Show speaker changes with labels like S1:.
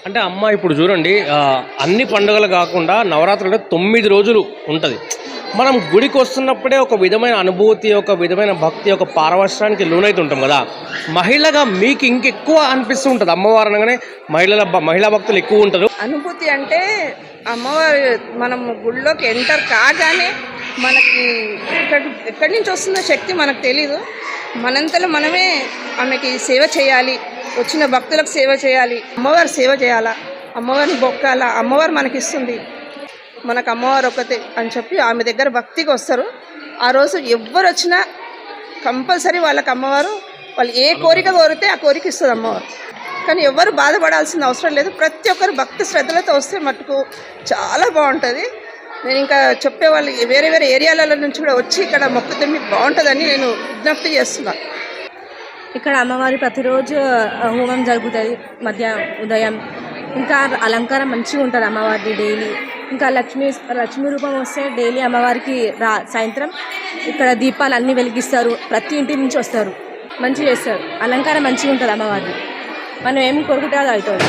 S1: అంటే అమ్మ ఇప్పుడు చూడండి అన్ని పండుగలు కాకుండా నవరాత్రులు అంటే 9 రోజులు ఉంటుంది. మనం గుడికి వస్తున్నప్పుడే ఒక విధమైన అనుభూతి, ఒక విధమైన భక్తి, ఒక పారవశ్యానికి లోనైతుంటాం కదా. మహిళగా మీకు ఇంకెక్కువ అనిపిస్తూ ఉంటుంది అమ్మవారు అనగానే. మహిళా భక్తులు ఎక్కువ ఉంటారు.
S2: అనుభూతి అంటే అమ్మవారు మనం గుడిలోకి ఎంటర్ కాగానే మనకి ఎక్కడి నుంచి వస్తుందో శక్తి మనకు తెలీదు. మనంతలో మనమే ఆమెకి సేవ చేయాలి, వచ్చిన భక్తులకు సేవ చేయాలి, అమ్మవారు సేవ చేయాలా, అమ్మవారిని బొక్కాలా, అమ్మవారు మనకిస్తుంది, మనకు అమ్మవారు ఒకతే అని చెప్పి ఆమె దగ్గర భక్తికి వస్తారు. ఆ రోజు ఎవ్వరు వచ్చినా కంపల్సరీ వాళ్ళకి అమ్మవారు వాళ్ళు ఏ కోరిక కోరితే ఆ కోరిక ఇస్తుంది అమ్మవారు. కానీ ఎవ్వరు బాధపడాల్సిన అవసరం లేదు. ప్రతి ఒక్కరు భక్తి శ్రద్ధలతో వస్తే మటుకు చాలా బాగుంటుంది. నేను ఇంకా చెప్పే వాళ్ళు వేరే వేరే ఏరియాల నుంచి కూడా వచ్చి ఇక్కడ మొక్కుతే మీకు బాగుంటుందని నేను విజ్ఞప్తి చేస్తున్నాను.
S3: ఇక్కడ అమ్మవారి ప్రతిరోజు హోమం జరుగుతుంది ఉదయం. ఇంకా అలంకారం మంచిగా ఉంటుంది అమ్మవారిది డైలీ. ఇంకా లక్ష్మీ రూపం వస్తే డైలీ అమ్మవారికి సాయంత్రం ఇక్కడ దీపాలు అన్నీ వెలిగిస్తారు. ప్రతి ఇంటి నుంచి వస్తారు, మంచిగా చేస్తారు. అలంకారం మంచిగా ఉంటుంది అమ్మవారిది. మనం ఏం కోరుకుంటే అది అవుతుంది.